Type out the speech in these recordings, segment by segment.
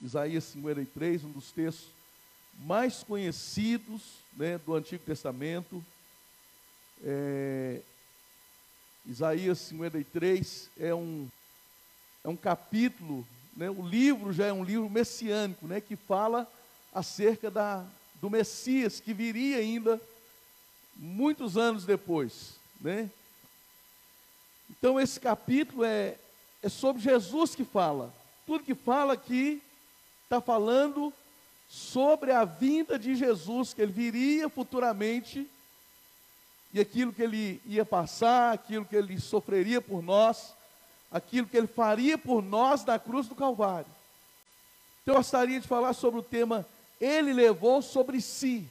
Isaías 53, um dos textos mais conhecidos, né, do Antigo Testamento. Isaías 53 é um capítulo, né, o livro já é um livro messiânico, né, que fala acerca do Messias, que viria ainda muitos anos depois, né? Então esse capítulo é sobre Jesus que fala. Tudo que fala aqui está falando sobre a vinda de Jesus, que ele viria futuramente, e aquilo que ele ia passar, aquilo que ele sofreria por nós, aquilo que ele faria por nós na cruz do Calvário. Então eu gostaria de falar sobre o tema, ele levou sobre si.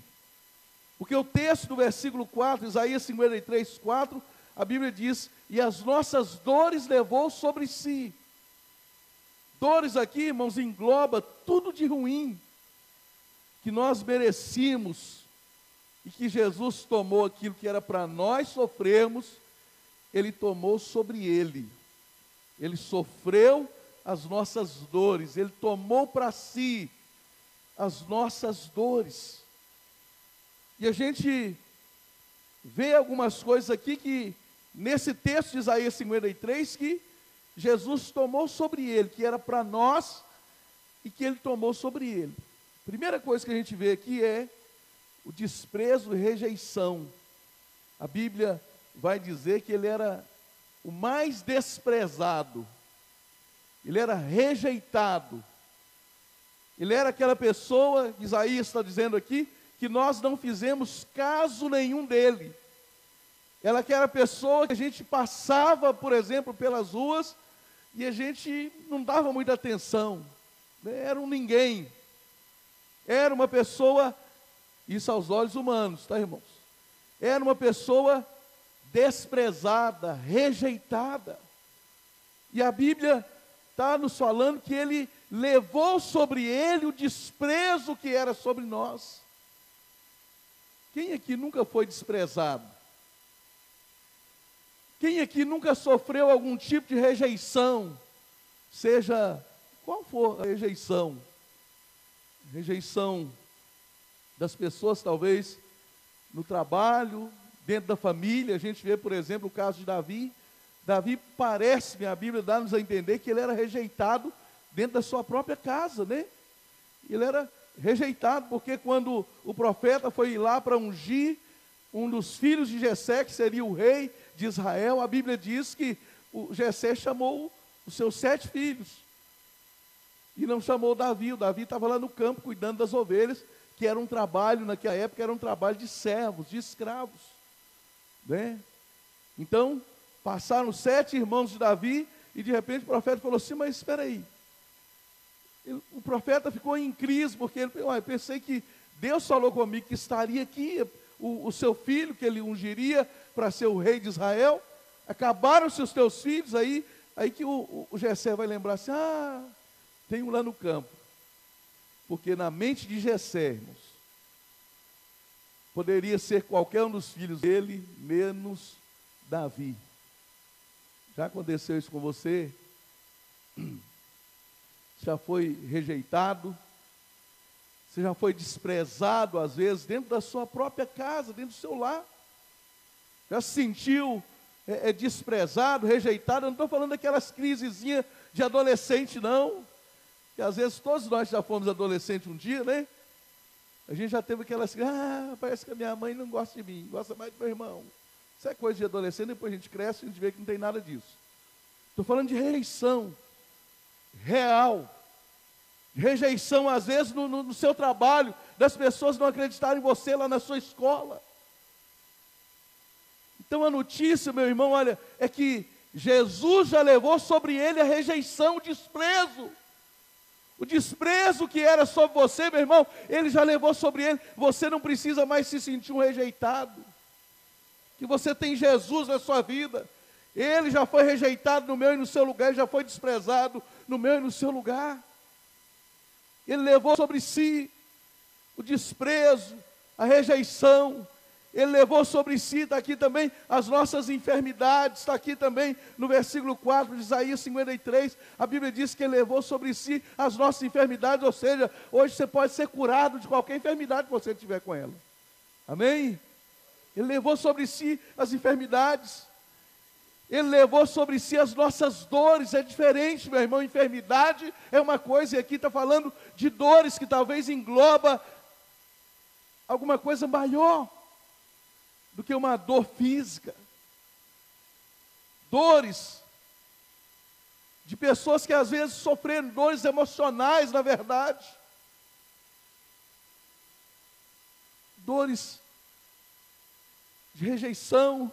Porque o texto do versículo 4, Isaías 53, 4, a Bíblia diz, e as nossas dores levou sobre si. Dores aqui, irmãos, engloba tudo de ruim que nós merecíamos e que Jesus tomou aquilo que era para nós sofrermos, ele tomou sobre ele. Ele sofreu as nossas dores, ele tomou para si as nossas dores. E a gente vê algumas coisas aqui que, nesse texto de Isaías 53, que Jesus tomou sobre ele, que era para nós, e que ele tomou sobre ele. Primeira coisa que a gente vê aqui é o desprezo e rejeição. A Bíblia vai dizer que ele era o mais desprezado, ele era rejeitado, ele era aquela pessoa, Isaías está dizendo aqui, que nós não fizemos caso nenhum dele. Ela que era a pessoa que a gente passava, por exemplo, pelas ruas, e a gente não dava muita atenção, né? Era um ninguém, era uma pessoa, isso aos olhos humanos, tá, irmãos? Era uma pessoa desprezada, rejeitada, e a Bíblia está nos falando que ele levou sobre ele o desprezo que era sobre nós. Quem aqui nunca foi desprezado? Quem aqui nunca sofreu algum tipo de rejeição? Seja qual for a rejeição. Rejeição das pessoas, talvez, no trabalho, dentro da família. A gente vê, por exemplo, o caso de Davi. Davi parece-me, a Bíblia dá-nos a entender que ele era rejeitado dentro da sua própria casa, né? Ele era rejeitado, porque quando o profeta foi lá para ungir um dos filhos de Jessé, que seria o rei de Israel, a Bíblia diz que o Jessé chamou os seus 7 filhos, e não chamou Davi. O Davi estava lá no campo, cuidando das ovelhas, que era um trabalho, naquela época, era um trabalho de servos, de escravos, né? Então, passaram 7 irmãos de Davi, e de repente o profeta falou assim, mas espera aí, o profeta ficou em crise, porque ele eu pensei que Deus falou comigo que estaria aqui o seu filho, que ele ungiria para ser o rei de Israel. Acabaram-se os teus filhos, aí que o Jessé vai lembrar assim, tem um lá no campo. Porque na mente de Jessé, irmãos, poderia ser qualquer um dos filhos dele, menos Davi. Já aconteceu isso com você? Já foi rejeitado, você já foi desprezado, às vezes, dentro da sua própria casa, dentro do seu lar. Já se sentiu desprezado, rejeitado. Eu não estou falando daquelas crisezinhas de adolescente, não. Que às vezes todos nós já fomos adolescentes um dia, né? A gente já teve aquelas, parece que a minha mãe não gosta de mim, gosta mais do meu irmão. Isso é coisa de adolescente, depois a gente cresce e a gente vê que não tem nada disso. Estou falando de rejeição real, rejeição às vezes no seu trabalho, das pessoas não acreditarem em você lá na sua escola. Então a notícia, meu irmão, olha, é que Jesus já levou sobre ele a rejeição, o desprezo que era sobre você, meu irmão, ele já levou sobre ele. Você não precisa mais se sentir um rejeitado, que você tem Jesus na sua vida. Ele já foi rejeitado no meu e no seu lugar, ele já foi desprezado no meu e no seu lugar. Ele levou sobre si o desprezo, a rejeição. Ele levou sobre si, está aqui também, as nossas enfermidades, está aqui também no versículo 4 de Isaías 53, a Bíblia diz que Ele levou sobre si as nossas enfermidades, ou seja, hoje você pode ser curado de qualquer enfermidade que você tiver com ela. Amém? Ele levou sobre si as enfermidades, Ele levou sobre si as nossas dores. É diferente, meu irmão, enfermidade é uma coisa, e aqui está falando de dores que talvez engloba alguma coisa maior do que uma dor física. Dores de pessoas que às vezes sofreram dores emocionais, na verdade. Dores de rejeição,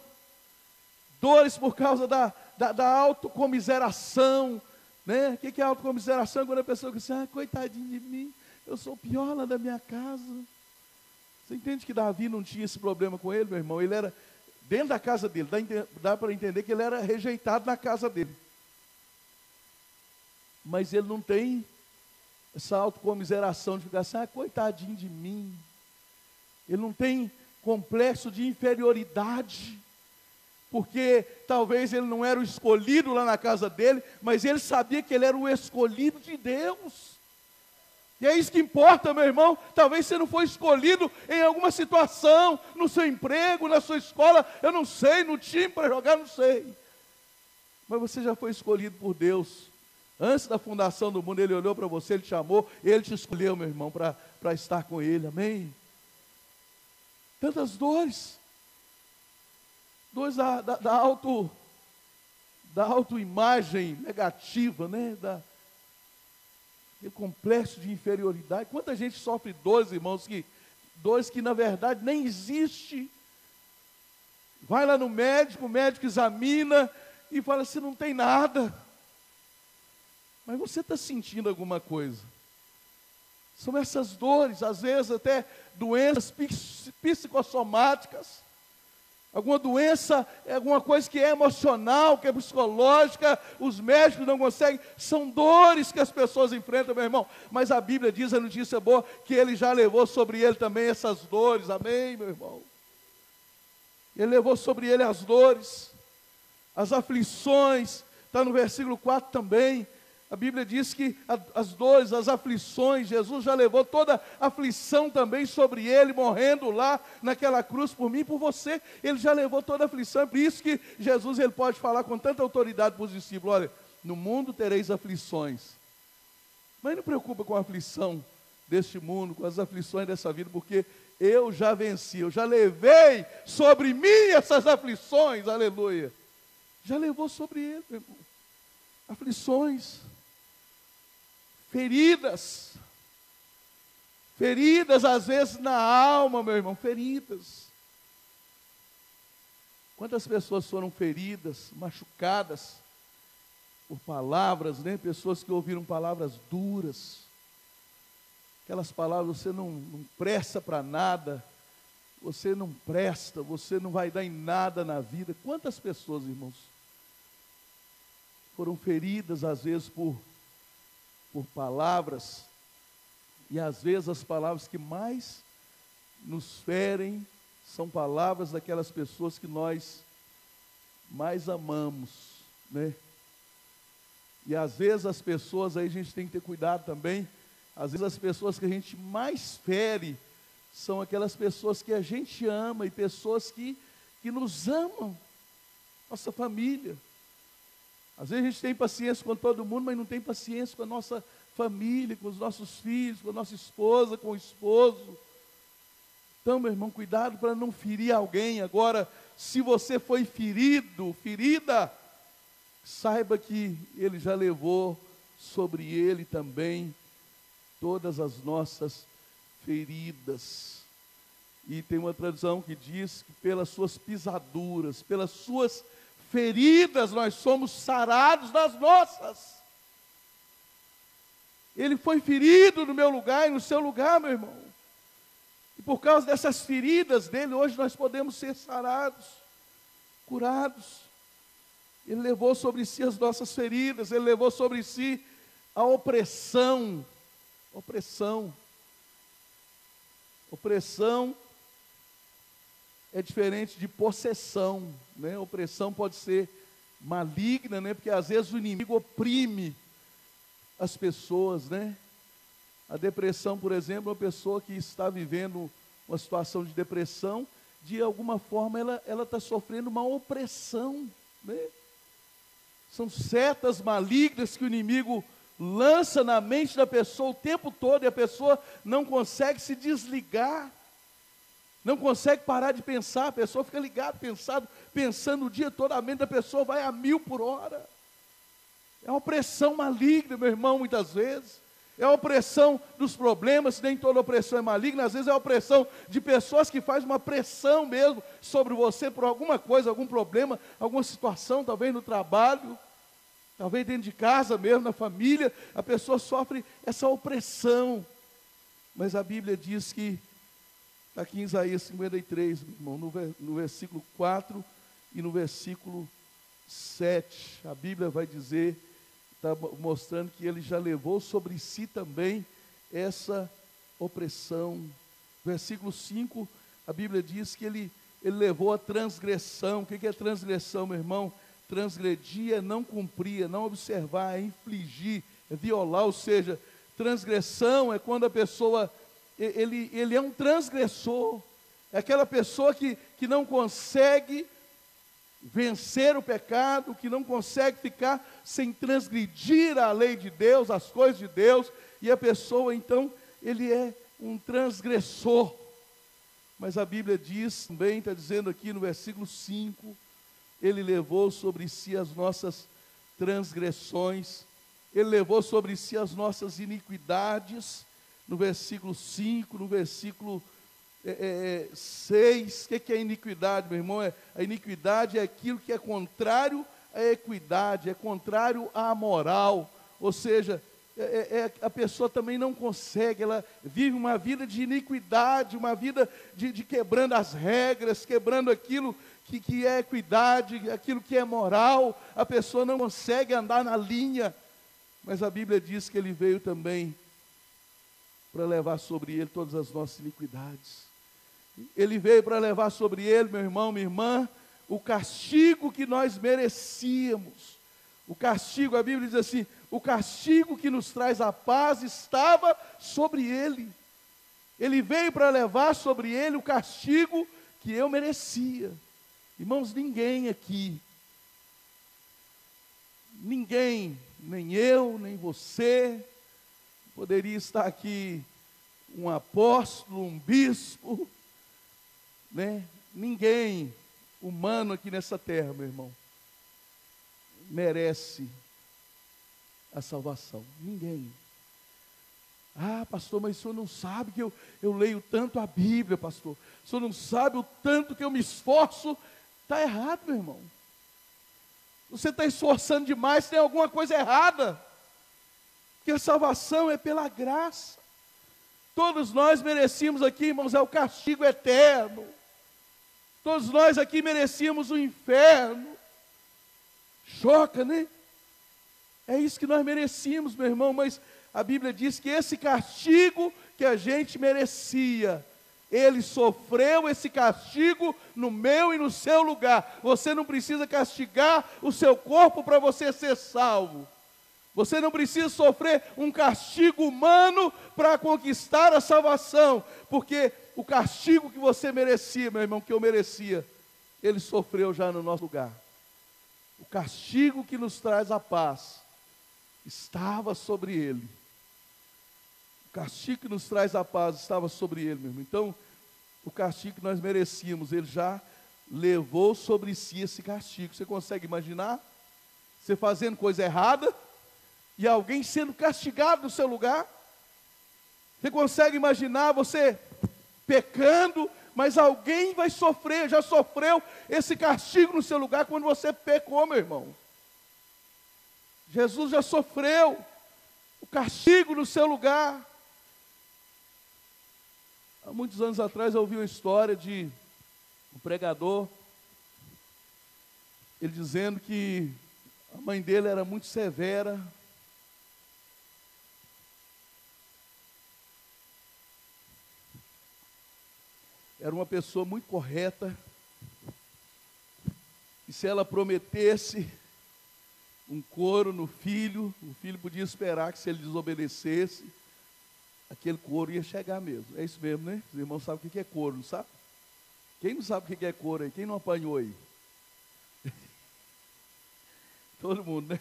dores por causa da autocomiseração, né? O que é autocomiseração? Quando a pessoa diz assim, coitadinho de mim, eu sou o pior lá da minha casa. Você entende que Davi não tinha esse problema com ele, meu irmão? Ele era dentro da casa dele, dá para entender que ele era rejeitado na casa dele. Mas ele não tem essa autocomiseração de ficar assim, coitadinho de mim. Ele não tem complexo de inferioridade, porque talvez ele não era o escolhido lá na casa dele, mas ele sabia que ele era o escolhido de Deus. E é isso que importa, meu irmão. Talvez você não foi escolhido em alguma situação, no seu emprego, na sua escola, eu não sei, no time para jogar, não sei. Mas você já foi escolhido por Deus. Antes da fundação do mundo, Ele olhou para você, Ele te chamou, Ele te escolheu, meu irmão, para estar com Ele, amém? Tantas dores. Dores da autoimagem negativa, né? Aquele complexo de inferioridade. Quanta gente sofre dores, irmãos, dores que na verdade nem existe. Vai lá no médico, o médico examina e fala assim, não tem nada. Mas você está sentindo alguma coisa. São essas dores, às vezes até doenças psicossomáticas. Alguma doença, alguma coisa que é emocional, que é psicológica, os médicos não conseguem, são dores que as pessoas enfrentam, meu irmão. Mas a Bíblia diz, a notícia boa, que Ele já levou sobre Ele também essas dores, amém, meu irmão? Ele levou sobre Ele as dores, as aflições, está no versículo 4 também. A Bíblia diz que as dores, as aflições, Jesus já levou toda a aflição também sobre Ele, morrendo lá naquela cruz por mim e por você. Ele já levou toda a aflição, é por isso que Jesus ele pode falar com tanta autoridade para os discípulos, olha, no mundo tereis aflições, mas não preocupa com a aflição deste mundo, com as aflições dessa vida, porque eu já venci, eu já levei sobre mim essas aflições, aleluia. Já levou sobre Ele, meu irmão, aflições, feridas às vezes na alma, meu irmão, feridas. Quantas pessoas foram feridas, machucadas por palavras, né? Pessoas que ouviram palavras duras, aquelas palavras, você não presta para nada, você não presta, você não vai dar em nada na vida. Quantas pessoas, irmãos, foram feridas às vezes por palavras, e às vezes as palavras que mais nos ferem são palavras daquelas pessoas que nós mais amamos, né? E às vezes as pessoas, aí a gente tem que ter cuidado também, às vezes as pessoas que a gente mais fere são aquelas pessoas que a gente ama e pessoas que nos amam, nossa família. Às vezes a gente tem paciência com todo mundo, mas não tem paciência com a nossa família, com os nossos filhos, com a nossa esposa, com o esposo. Então, meu irmão, cuidado para não ferir alguém. Agora, se você foi ferido, ferida, saiba que Ele já levou sobre Ele também todas as nossas feridas. E tem uma tradução que diz que pelas suas pisaduras, pelas suas feridas, nós somos sarados das nossas. Ele foi ferido no meu lugar e no seu lugar, meu irmão. E por causa dessas feridas dele, hoje nós podemos ser sarados, curados. Ele levou sobre si as nossas feridas, Ele levou sobre si a opressão. Opressão é diferente de possessão, né? Opressão pode ser maligna, né? Porque às vezes o inimigo oprime as pessoas, né? A depressão, por exemplo, uma pessoa que está vivendo uma situação de depressão, de alguma forma ela está sofrendo uma opressão, né? São setas malignas que o inimigo lança na mente da pessoa o tempo todo, e a pessoa não consegue se desligar, não consegue parar de pensar, a pessoa fica ligada, pensando o dia todo, a mente da pessoa vai a 1000 por hora. É uma opressão maligna, meu irmão, muitas vezes. É a opressão dos problemas, nem toda opressão é maligna, às vezes é a opressão de pessoas que fazem uma pressão mesmo sobre você por alguma coisa, algum problema, alguma situação, talvez no trabalho, talvez dentro de casa mesmo, na família, a pessoa sofre essa opressão. Mas a Bíblia diz que, está aqui em Isaías 53, meu irmão, no versículo 4 e no versículo 7, a Bíblia vai dizer, está mostrando que ele já levou sobre si também essa opressão. Versículo 5, a Bíblia diz que ele levou a transgressão. O que é transgressão, meu irmão? Transgredir é não cumprir, é não observar, é infligir, é violar, ou seja, transgressão é quando a pessoa, ele é um transgressor, é aquela pessoa que não consegue vencer o pecado, que não consegue ficar sem transgredir a lei de Deus, as coisas de Deus, e a pessoa então, ele é um transgressor. Mas a Bíblia diz, também está dizendo aqui no versículo 5, ele levou sobre si as nossas transgressões, ele levou sobre si as nossas iniquidades, no versículo 5, no versículo 6, o que é iniquidade, meu irmão? A iniquidade é aquilo que é contrário à equidade, é contrário à moral, ou seja, a pessoa também não consegue, ela vive uma vida de iniquidade, uma vida de quebrando as regras, quebrando aquilo que é equidade, aquilo que é moral, a pessoa não consegue andar na linha, mas a Bíblia diz que ele veio também para levar sobre ele todas as nossas iniquidades. Ele veio para levar sobre ele, meu irmão, minha irmã, o castigo que nós merecíamos. O castigo, a Bíblia diz assim, o castigo que nos traz a paz estava sobre ele. Ele veio para levar sobre ele o castigo que eu merecia. Irmãos, ninguém aqui, ninguém, nem eu, nem você, poderia estar aqui um apóstolo, um bispo, né? Ninguém humano aqui nessa terra, meu irmão, merece a salvação. Ninguém. Ah, pastor, mas o senhor não sabe que eu leio tanto a Bíblia, pastor. O senhor não sabe o tanto que eu me esforço. Está errado, meu irmão. Você está esforçando demais, tem alguma coisa errada. Porque a salvação é pela graça. Todos nós merecíamos aqui, irmãos, é o castigo eterno. Todos nós aqui merecíamos o inferno. Choca, né? É isso que nós merecíamos, meu irmão, mas a Bíblia diz que esse castigo que a gente merecia, ele sofreu esse castigo no meu e no seu lugar. Você não precisa castigar o seu corpo para você ser salvo. Você não precisa sofrer um castigo humano para conquistar a salvação, porque o castigo que você merecia, meu irmão, que eu merecia, ele sofreu já no nosso lugar. O castigo que nos traz a paz estava sobre ele. O castigo que nos traz a paz estava sobre ele, meu irmão. Então, o castigo que nós merecíamos, ele já levou sobre si esse castigo. Você consegue imaginar? Você fazendo coisa errada e alguém sendo castigado no seu lugar? Você consegue imaginar você pecando, mas alguém vai sofrer, já sofreu esse castigo no seu lugar quando você pecou, meu irmão? Jesus já sofreu o castigo no seu lugar. Há muitos anos atrás eu ouvi uma história de um pregador, ele dizendo que a mãe dele era muito severa, era uma pessoa muito correta, e se ela prometesse um couro no filho, o filho podia esperar que, se ele desobedecesse, aquele couro ia chegar mesmo. É isso mesmo, né? Os irmãos sabem o que é couro, não sabe? Quem não sabe o que é couro aí? Quem não apanhou aí? Todo mundo, né?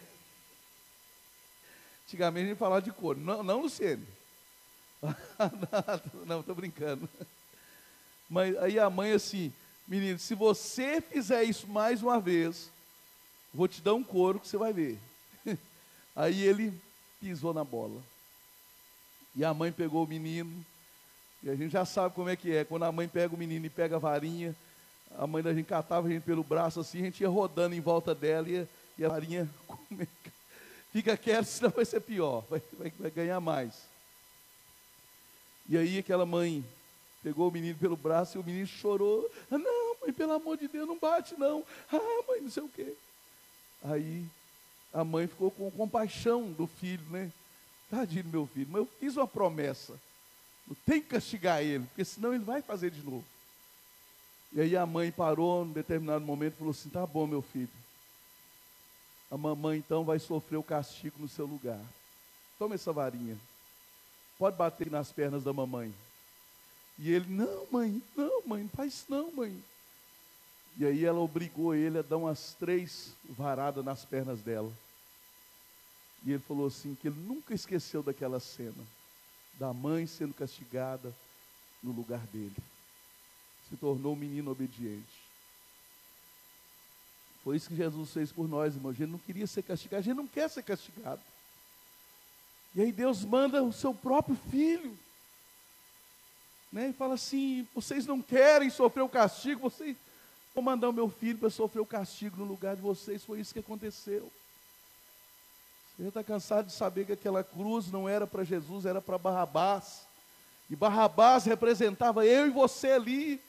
Antigamente a gente falava de couro. Não, não, Luciene. Não, estou brincando. Mas aí a mãe assim, menino, se você fizer isso mais uma vez, vou te dar um couro que você vai ver. Aí ele pisou na bola. E a mãe pegou o menino. E a gente já sabe como é que é. Quando a mãe pega o menino e pega a varinha, a mãe da gente catava a gente pelo braço assim, a gente ia rodando em volta dela e a varinha fica quieta, senão vai ser pior, vai ganhar mais. E aí aquela mãe pegou o menino pelo braço e o menino chorou. Ah, não, mãe, pelo amor de Deus, não bate não. Ah, mãe, não sei o quê. Aí a mãe ficou com compaixão do filho, né? Tadinho do meu filho, mas eu fiz uma promessa. Não tem que castigar ele, porque senão ele vai fazer de novo. E aí a mãe parou num determinado momento e falou assim, tá bom, meu filho. A mamãe então vai sofrer o castigo no seu lugar. Toma essa varinha. Pode bater nas pernas da mamãe. E ele, não mãe, não faz isso não, mãe. E aí ela obrigou ele a dar umas 3 varadas nas pernas dela. E ele falou assim, que ele nunca esqueceu daquela cena, da mãe sendo castigada no lugar dele. Se tornou um menino obediente. Foi isso que Jesus fez por nós, irmão. A gente não queria ser castigado, a gente não quer ser castigado. E aí Deus manda o seu próprio filho, né? E fala assim, vocês não querem sofrer o castigo, vocês vão mandar o meu filho para sofrer o castigo no lugar de vocês. Foi isso que aconteceu. Você está cansado de saber que aquela cruz não era para Jesus, era para Barrabás. E Barrabás representava eu e você ali.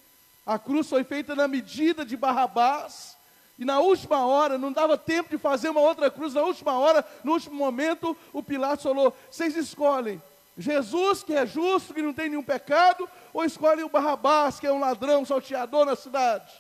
A cruz foi feita na medida de Barrabás. E na última hora, não dava tempo de fazer uma outra cruz. Na última hora, no último momento, o Pilatos falou, vocês escolhem Jesus, que é justo, que não tem nenhum pecado, ou escolhem o Barrabás, que é um ladrão, salteador na cidade.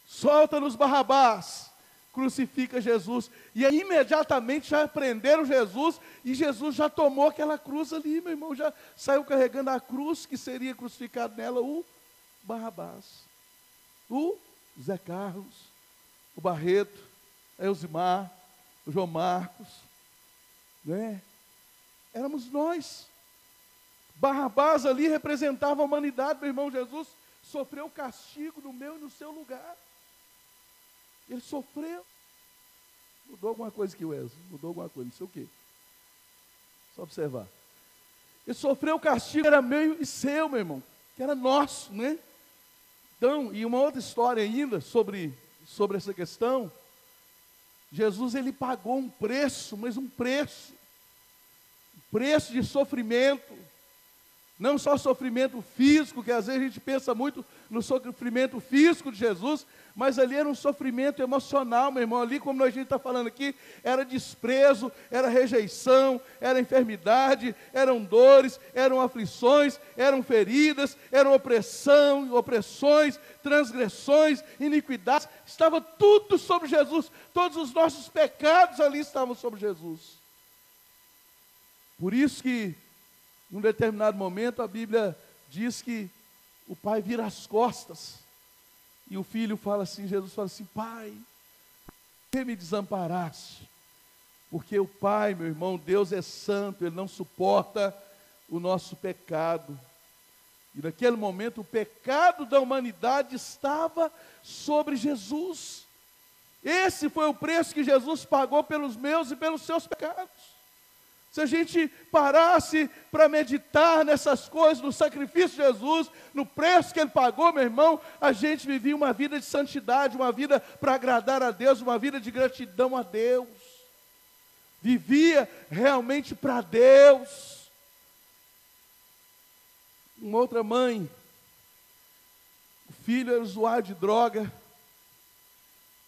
Solta-nos Barrabás. Crucifica Jesus. E aí imediatamente já prenderam Jesus, e Jesus já tomou aquela cruz ali, meu irmão, já saiu carregando a cruz que seria crucificado nela, o Barrabás. O Zé Carlos, o Barreto, a Elzimar, o João Marcos, né? Éramos nós. Barrabás ali representava a humanidade, meu irmão. Jesus sofreu o castigo no meu e no seu lugar. Ele sofreu. Mudou alguma coisa aqui, Wesley? Mudou alguma coisa, não sei o quê. Só observar. Ele sofreu o castigo, era meu e seu, meu irmão. Que era nosso, né? Então, e uma outra história ainda sobre essa questão. Jesus, ele pagou um preço, mas um preço. Um preço de sofrimento. Não só sofrimento físico, que às vezes a gente pensa muito no sofrimento físico de Jesus, mas ali era um sofrimento emocional, meu irmão. Ali, como a gente está falando aqui, era desprezo, era rejeição, era enfermidade, eram dores, eram aflições, eram feridas, eram opressões, transgressões, iniquidades. Estava tudo sobre Jesus. Todos os nossos pecados ali estavam sobre Jesus. Por isso que, num determinado momento, a Bíblia diz que o pai vira as costas. E o filho fala assim, Jesus fala assim, pai, por que me desamparaste? Porque o Pai, meu irmão, Deus é santo, Ele não suporta o nosso pecado. E naquele momento o pecado da humanidade estava sobre Jesus. Esse foi o preço que Jesus pagou pelos meus e pelos seus pecados. Se a gente parasse para meditar nessas coisas, no sacrifício de Jesus, no preço que Ele pagou, meu irmão, a gente vivia uma vida de santidade, uma vida para agradar a Deus, uma vida de gratidão a Deus. Vivia realmente para Deus. Uma outra mãe, o filho era usuário de droga,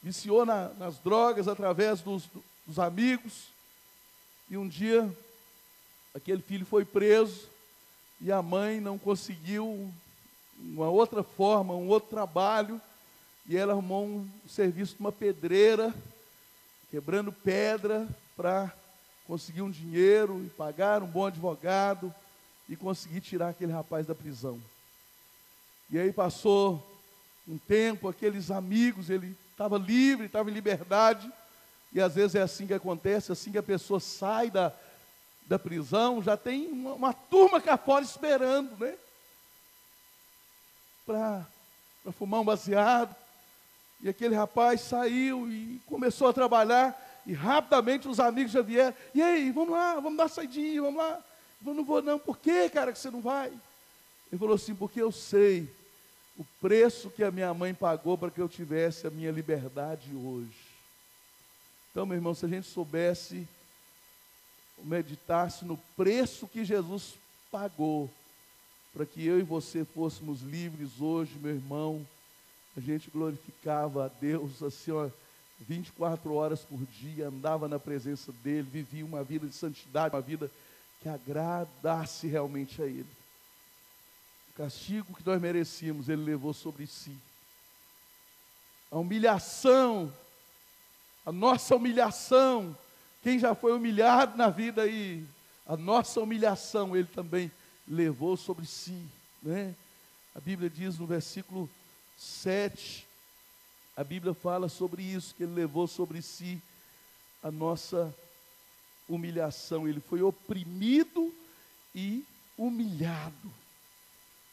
viciou nas drogas através dos amigos. E um dia, aquele filho foi preso, e a mãe não conseguiu uma outra forma, um outro trabalho, e ela arrumou um serviço de uma pedreira, quebrando pedra para conseguir um dinheiro e pagar um bom advogado e conseguir tirar aquele rapaz da prisão. E aí passou um tempo, aqueles amigos, ele estava livre, estava em liberdade, e às vezes é assim que acontece, assim que a pessoa sai da prisão, já tem uma turma cá fora esperando, né? Para fumar um baseado. E aquele rapaz saiu e começou a trabalhar, e rapidamente os amigos já vieram. E aí, vamos lá, vamos dar saidinha, vamos lá. Eu não vou não. Por que, cara, que você não vai? Ele falou assim, porque eu sei o preço que a minha mãe pagou para que eu tivesse a minha liberdade hoje. Então, meu irmão, se a gente soubesse, meditasse no preço que Jesus pagou, para que eu e você fôssemos livres hoje, meu irmão, a gente glorificava a Deus assim, ó, 24 horas por dia, andava na presença dEle, vivia uma vida de santidade, uma vida que agradasse realmente a Ele. O castigo que nós merecíamos, Ele levou sobre si. A humilhação, a nossa humilhação, quem já foi humilhado na vida aí, a nossa humilhação, Ele também levou sobre si, né? A Bíblia diz no versículo 7, a Bíblia fala sobre isso, que Ele levou sobre si a nossa humilhação. Ele foi oprimido e humilhado.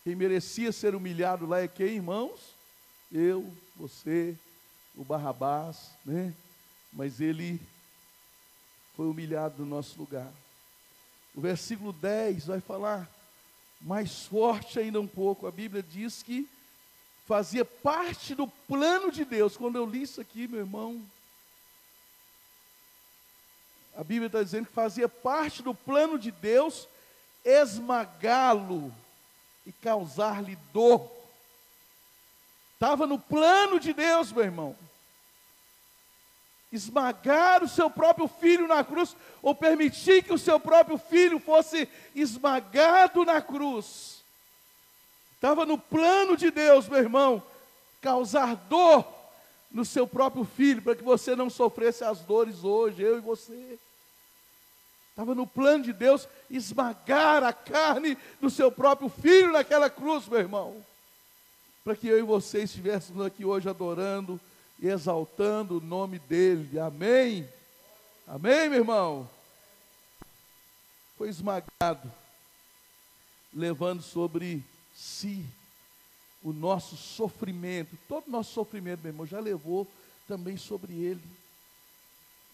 Quem merecia ser humilhado lá é quem, irmãos? Eu, você, o Barrabás, né? Mas Ele foi humilhado no nosso lugar. O versículo 10 vai falar mais forte ainda um pouco. A Bíblia diz que fazia parte do plano de Deus. Quando eu li isso aqui, meu irmão, a Bíblia está dizendo que fazia parte do plano de Deus esmagá-lo e causar-lhe dor. Estava no plano de Deus, meu irmão. Esmagar o seu próprio filho na cruz, ou permitir que o seu próprio filho fosse esmagado na cruz. Estava no plano de Deus, meu irmão, causar dor no seu próprio filho, para que você não sofresse as dores hoje, eu e você. Estava no plano de Deus esmagar a carne do seu próprio filho naquela cruz, meu irmão. Para que eu e você estivéssemos aqui hoje adorando e exaltando o nome dEle. Amém? Amém, meu irmão? Foi esmagado, levando sobre si o nosso sofrimento. Todo o nosso sofrimento, meu irmão, já levou também sobre Ele.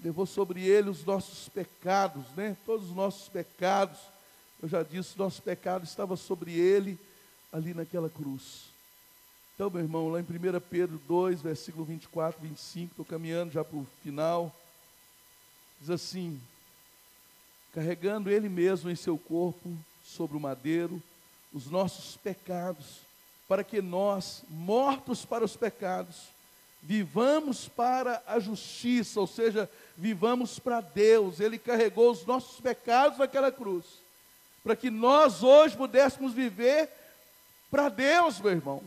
Levou sobre Ele os nossos pecados, né? Todos os nossos pecados. Eu já disse, o nosso pecado estava sobre Ele, ali naquela cruz. Então, meu irmão, lá em 1 Pedro 2, versículo 24, 25, estou caminhando já para o final. Diz assim: carregando Ele mesmo em seu corpo, sobre o madeiro, os nossos pecados, para que nós, mortos para os pecados, vivamos para a justiça, ou seja, vivamos para Deus. Ele carregou os nossos pecados naquela cruz, para que nós hoje pudéssemos viver para Deus, meu irmão.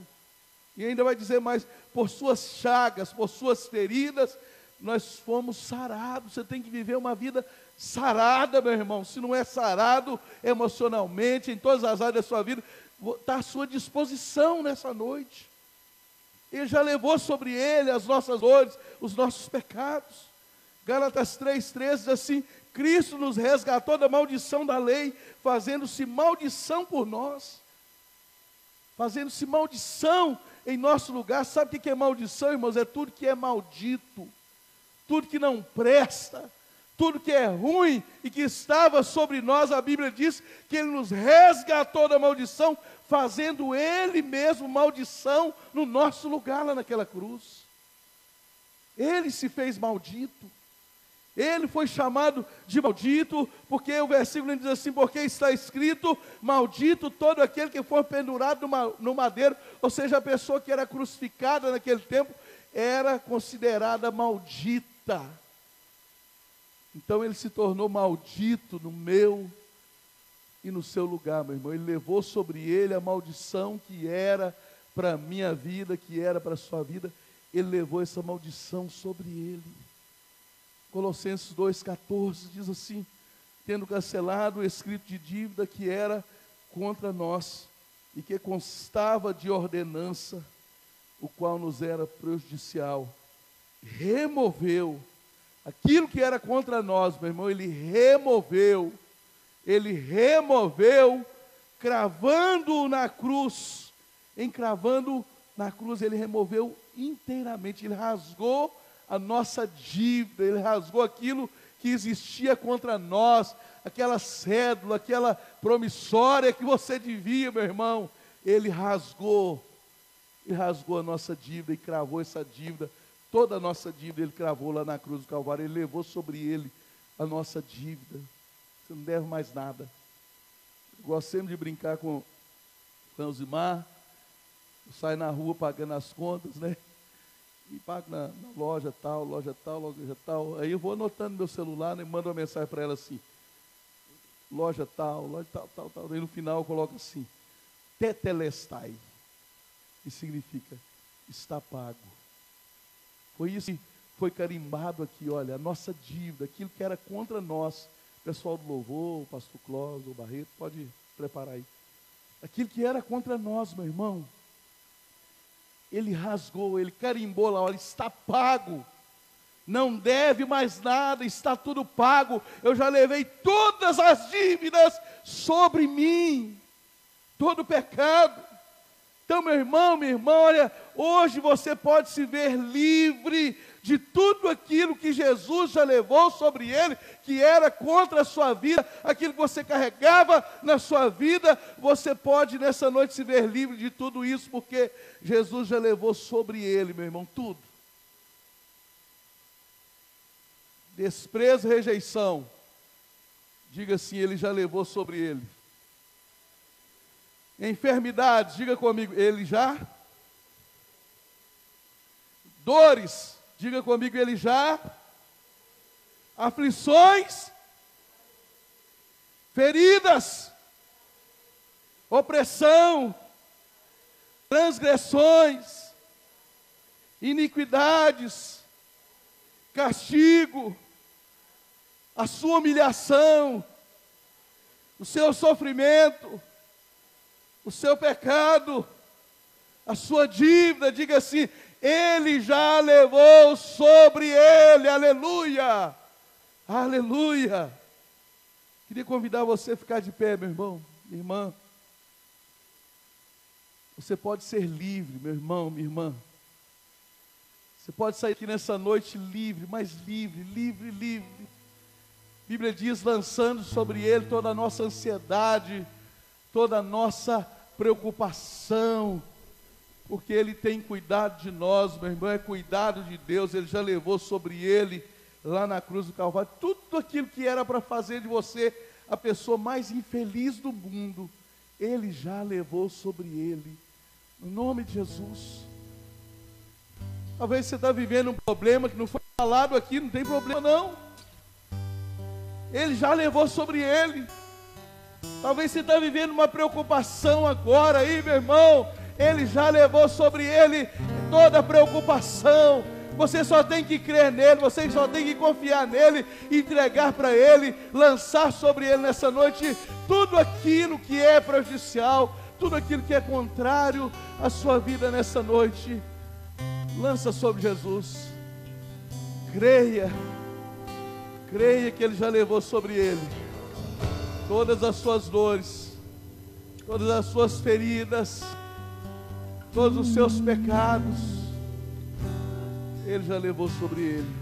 E ainda vai dizer mais, por suas chagas, por suas feridas, nós fomos sarados. Você tem que viver uma vida sarada, meu irmão. Se não é sarado emocionalmente, em todas as áreas da sua vida, está à sua disposição nessa noite. Ele já levou sobre Ele as nossas dores, os nossos pecados. Gálatas 3,13 diz assim: Cristo nos resgatou da maldição da lei, fazendo-se maldição por nós. Fazendo-se maldição em nosso lugar. Sabe o que é maldição, irmãos? É tudo que é maldito, tudo que não presta, tudo que é ruim e que estava sobre nós. A Bíblia diz que Ele nos resgatou da maldição, fazendo Ele mesmo maldição no nosso lugar lá naquela cruz. Ele se fez maldito. Ele foi chamado de maldito, porque o versículo diz assim: porque está escrito, maldito todo aquele que for pendurado no madeiro. Ou seja, a pessoa que era crucificada naquele tempo era considerada maldita. Então ele se tornou maldito no meu e no seu lugar, meu irmão. Ele levou sobre ele a maldição que era para a minha vida, que era para a sua vida. Ele levou essa maldição sobre ele. Colossenses 2,14 diz assim: tendo cancelado o escrito de dívida que era contra nós, e que constava de ordenança, o qual nos era prejudicial, removeu aquilo que era contra nós, meu irmão. Ele removeu, cravando-o na cruz. Encravando na cruz, ele removeu inteiramente. Ele rasgou a nossa dívida, ele rasgou aquilo que existia contra nós, aquela cédula, aquela promissória que você devia, meu irmão. Ele rasgou a nossa dívida e cravou essa dívida, toda a nossa dívida ele cravou lá na cruz do Calvário. Ele levou sobre ele a nossa dívida. Você não deve mais nada. Eu gosto sempre de brincar com o Zimar. Eu saio na rua pagando as contas, né? E pago na loja tal. Aí eu vou anotando no meu celular, né? Mando uma mensagem para ela assim: loja tal. Aí no final eu coloco assim: tetelestai, que significa está pago. Foi isso que foi carimbado aqui, olha, a nossa dívida, aquilo que era contra nós. Pessoal do louvor, o pastor Clóvis, o Barreto, pode preparar aí. Aquilo que era contra nós, meu irmão, ele rasgou, ele carimbou lá, olha, está pago. Não deve mais nada, está tudo pago. Eu já levei todas as dívidas sobre mim, todo pecado. Então, meu irmão, minha irmã, olha, hoje você pode se ver livre de tudo aquilo que Jesus já levou sobre ele, que era contra a sua vida, aquilo que você carregava na sua vida. Você pode nessa noite se ver livre de tudo isso, porque Jesus já levou sobre ele, meu irmão, tudo. Desprezo, rejeição, diga assim, ele já levou sobre ele. Enfermidades, diga comigo, ele já. Dores, diga comigo, ele já. Aflições, feridas, opressão, transgressões, iniquidades, castigo, a sua humilhação, o seu sofrimento, o seu pecado, a sua dívida, diga assim, ele já levou sobre ele, aleluia, aleluia. Queria convidar você a ficar de pé, meu irmão, minha irmã. Você pode ser livre, meu irmão, minha irmã. Você pode sair aqui nessa noite livre, mas livre, livre, livre. A Bíblia diz, lançando sobre ele toda a nossa ansiedade, toda a nossa preocupação, porque ele tem cuidado de nós, meu irmão, é cuidado de Deus. Ele já levou sobre ele, lá na cruz do Calvário, tudo aquilo que era para fazer de você a pessoa mais infeliz do mundo, ele já levou sobre ele, no nome de Jesus. Talvez você está vivendo um problema que não foi falado aqui, não tem problema não, ele já levou sobre ele. Talvez você está vivendo uma preocupação agora aí, meu irmão, ele já levou sobre ele toda a preocupação. Você só tem que crer nele, você só tem que confiar nele, entregar para ele, lançar sobre ele nessa noite tudo aquilo que é prejudicial, tudo aquilo que é contrário à sua vida nessa noite. Lança sobre Jesus. Creia que ele já levou sobre ele todas as suas dores, todas as suas feridas, todos os seus pecados, ele já levou sobre ele.